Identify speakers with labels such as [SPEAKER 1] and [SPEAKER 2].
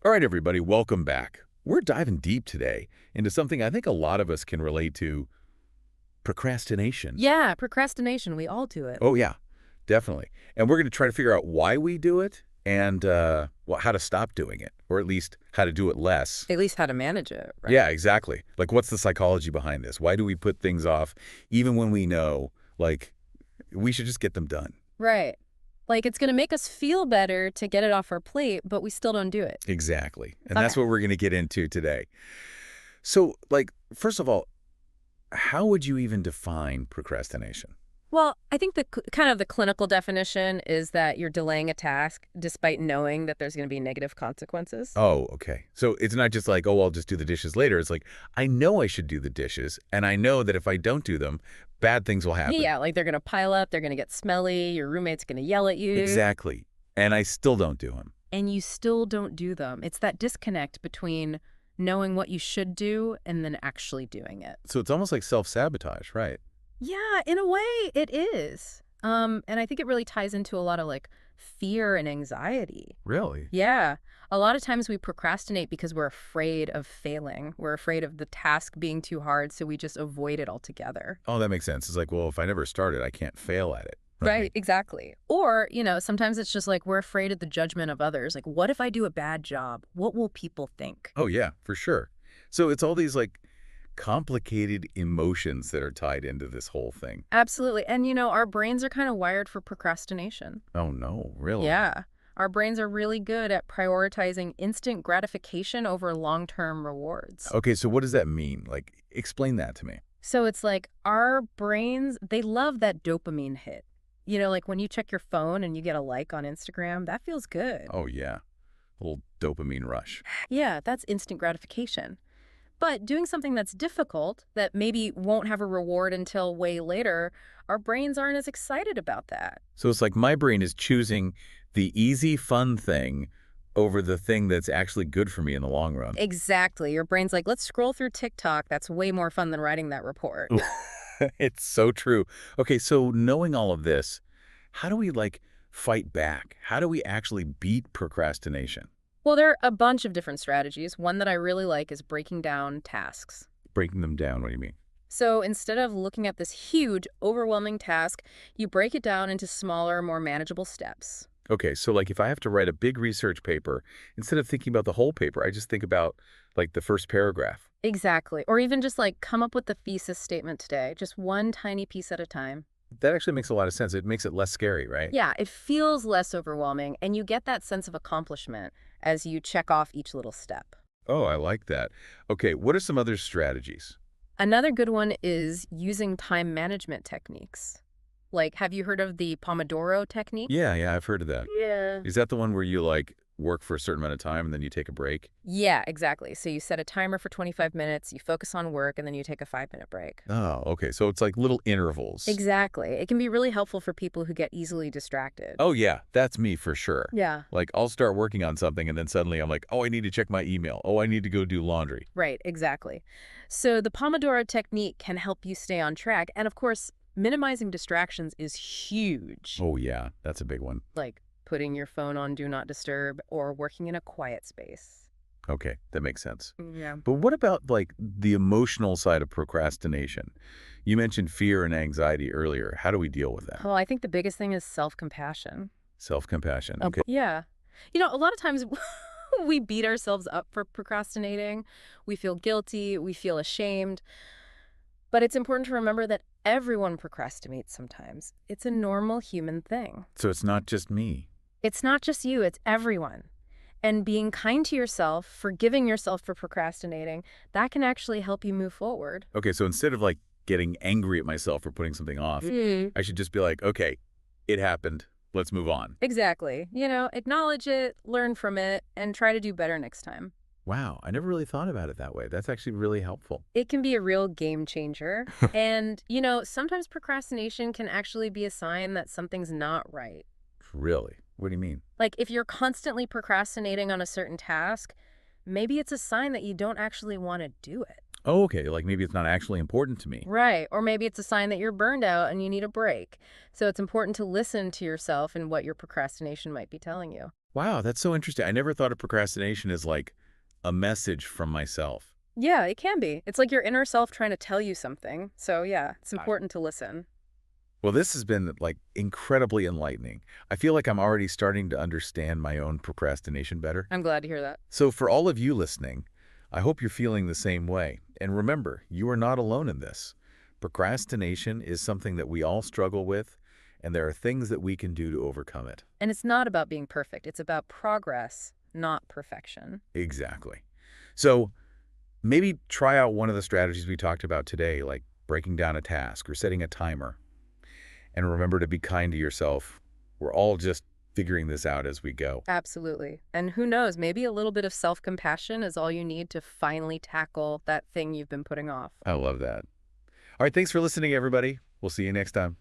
[SPEAKER 1] All right, everybody, welcome back. We're diving deep today into something I think a lot of us can relate to, procrastination.
[SPEAKER 2] Yeah, procrastination. We all do it.
[SPEAKER 1] Oh, yeah, definitely. And we're going to try to figure out why we do it and well, how to stop doing it, or at least how to do it less.
[SPEAKER 2] At least how to manage it, right?
[SPEAKER 1] Yeah, exactly. Like, what's the psychology behind this? Why do we put things off even when we know, like, we should just get them done?
[SPEAKER 2] Right. Like, it's going to make us feel better to get it off our plate, but we still don't do it.
[SPEAKER 1] Exactly. And
[SPEAKER 2] Okay.
[SPEAKER 1] that's what we're going to get into today. So, like, first of all, how would you even define procrastination?
[SPEAKER 2] Well, I think the kind of the clinical definition is that you're delaying a task despite knowing that there's going to be negative consequences.
[SPEAKER 1] Oh, okay. So it's not just like, oh, I'll just do the dishes later. It's like, I know I should do the dishes, and I know that if I don't do them, bad things will happen.
[SPEAKER 2] Yeah, like they're going to pile up, they're going to get smelly, your roommate's going to yell at you.
[SPEAKER 1] Exactly. And I still don't do them.
[SPEAKER 2] And you still don't do them. It's that disconnect between knowing what you should do and then actually doing it.
[SPEAKER 1] So it's almost like self-sabotage, right?
[SPEAKER 2] Yeah, in a way it is. And I think it really ties into a lot of like fear and anxiety.
[SPEAKER 1] Really?
[SPEAKER 2] Yeah. A lot of times we procrastinate because we're afraid of failing. We're afraid of the task being too hard, so we just avoid it altogether.
[SPEAKER 1] Oh, that makes sense. It's like, well, if I never started, I can't fail at it.
[SPEAKER 2] Right, exactly. Or, sometimes it's just like we're afraid of the judgment of others. Like, what if I do a bad job? What will people think?
[SPEAKER 1] Oh, yeah, for sure. So it's all these, like, complicated emotions that are tied into this whole thing.
[SPEAKER 2] Absolutely. And, our brains are kind of wired for procrastination.
[SPEAKER 1] Oh, no, really?
[SPEAKER 2] Yeah. Our brains are really good at prioritizing instant gratification over long-term rewards.
[SPEAKER 1] Okay, so what does that mean? Like, explain that to me.
[SPEAKER 2] So it's like our brains, they love that dopamine hit. Like when you check your phone and you get a like on Instagram, that feels good.
[SPEAKER 1] Oh, yeah. A little dopamine rush.
[SPEAKER 2] Yeah, that's instant gratification. But doing something that's difficult, that maybe won't have a reward until way later, our brains aren't as excited about that.
[SPEAKER 1] So it's like my brain is choosing the easy, fun thing over the thing that's actually good for me in the long run.
[SPEAKER 2] Exactly. Your brain's like, let's scroll through TikTok. That's way more fun than writing that report.
[SPEAKER 1] It's so true. Okay, so knowing all of this, how do we, like, fight back? How do we actually beat procrastination?
[SPEAKER 2] Well, there are a bunch of different strategies. One that I really like is breaking down tasks.
[SPEAKER 1] Breaking them down, what do you mean?
[SPEAKER 2] So instead of looking at this huge, overwhelming task, you break it down into smaller, more manageable steps.
[SPEAKER 1] Okay, so, like, if I have to write a big research paper, instead of thinking about the whole paper, I just think about, like, the first paragraph.
[SPEAKER 2] Exactly. Or even just like come up with the thesis statement today, just one tiny piece at a time.
[SPEAKER 1] That actually makes a lot of sense. It makes it less scary, right?
[SPEAKER 2] Yeah, it feels less overwhelming, and you get that sense of accomplishment as you check off each little step.
[SPEAKER 1] Oh, I like that. Okay, what are some other strategies?
[SPEAKER 2] Another good one is using time management techniques. Like, have you heard of the Pomodoro technique?
[SPEAKER 1] Yeah, I've heard of that.
[SPEAKER 2] Yeah.
[SPEAKER 1] Is that the one where you, like, work for a certain amount of time and then you take a break?
[SPEAKER 2] Yeah, exactly. So you set a timer for 25 minutes, you focus on work, and then you take a 5-minute break.
[SPEAKER 1] Oh, okay. So it's like little intervals.
[SPEAKER 2] Exactly. It can be really helpful for people who get easily distracted.
[SPEAKER 1] Oh, yeah, that's me for sure.
[SPEAKER 2] Yeah.
[SPEAKER 1] Like, I'll start working on something and then suddenly I'm like, oh, I need to check my email. Oh, I need to go do laundry.
[SPEAKER 2] Right, exactly. So the Pomodoro technique can help you stay on track. And of course, minimizing distractions is huge.
[SPEAKER 1] Oh, yeah, that's a big one.
[SPEAKER 2] Like putting your phone on Do Not Disturb or working in a quiet space.
[SPEAKER 1] Okay, that makes sense.
[SPEAKER 2] Yeah.
[SPEAKER 1] But what about, like, the emotional side of procrastination? You mentioned fear and anxiety earlier. How do we deal with that?
[SPEAKER 2] Well, I think the biggest thing is self-compassion.
[SPEAKER 1] Self-compassion. Okay.
[SPEAKER 2] Yeah. A lot of times we beat ourselves up for procrastinating. We feel guilty. We feel ashamed. But it's important to remember that everyone procrastinates sometimes. It's a normal human thing.
[SPEAKER 1] So it's not just me.
[SPEAKER 2] It's not just you, it's everyone. And being kind to yourself, forgiving yourself for procrastinating, that can actually help you move forward.
[SPEAKER 1] Okay, so instead of, like, getting angry at myself for putting something off, I should just be like, okay, it happened. Let's move on.
[SPEAKER 2] Exactly. Acknowledge it, learn from it, and try to do better next time.
[SPEAKER 1] Wow, I never really thought about it that way. That's actually really helpful.
[SPEAKER 2] It can be a real game changer. And, sometimes procrastination can actually be a sign that something's not right.
[SPEAKER 1] Really? What do you mean?
[SPEAKER 2] Like if you're constantly procrastinating on a certain task, maybe it's a sign that you don't actually want to do it.
[SPEAKER 1] Oh, okay, like maybe it's not actually important to me.
[SPEAKER 2] Right. Or maybe it's a sign that you're burned out and you need a break. So it's important to listen to yourself and what your procrastination might be telling you.
[SPEAKER 1] Wow, that's so interesting. I never thought of procrastination as like a message from myself.
[SPEAKER 2] Yeah, it can be. It's like your inner self trying to tell you something. So yeah, it's
[SPEAKER 1] Got it.
[SPEAKER 2] important to listen.
[SPEAKER 1] Well, this has been like incredibly enlightening. I feel like I'm already starting to understand my own procrastination better.
[SPEAKER 2] I'm glad to hear that.
[SPEAKER 1] So for all of you listening, I hope you're feeling the same way. And remember, you are not alone in this. Procrastination is something that we all struggle with, and there are things that we can do to overcome it.
[SPEAKER 2] And it's not about being perfect. It's about progress, not perfection.
[SPEAKER 1] Exactly. So maybe try out one of the strategies we talked about today, like breaking down a task or setting a timer. And remember to be kind to yourself. We're all just figuring this out as we go.
[SPEAKER 2] Absolutely. And who knows, maybe a little bit of self-compassion is all you need to finally tackle that thing you've been putting off.
[SPEAKER 1] I love that. All right, thanks for listening, everybody. We'll see you next time.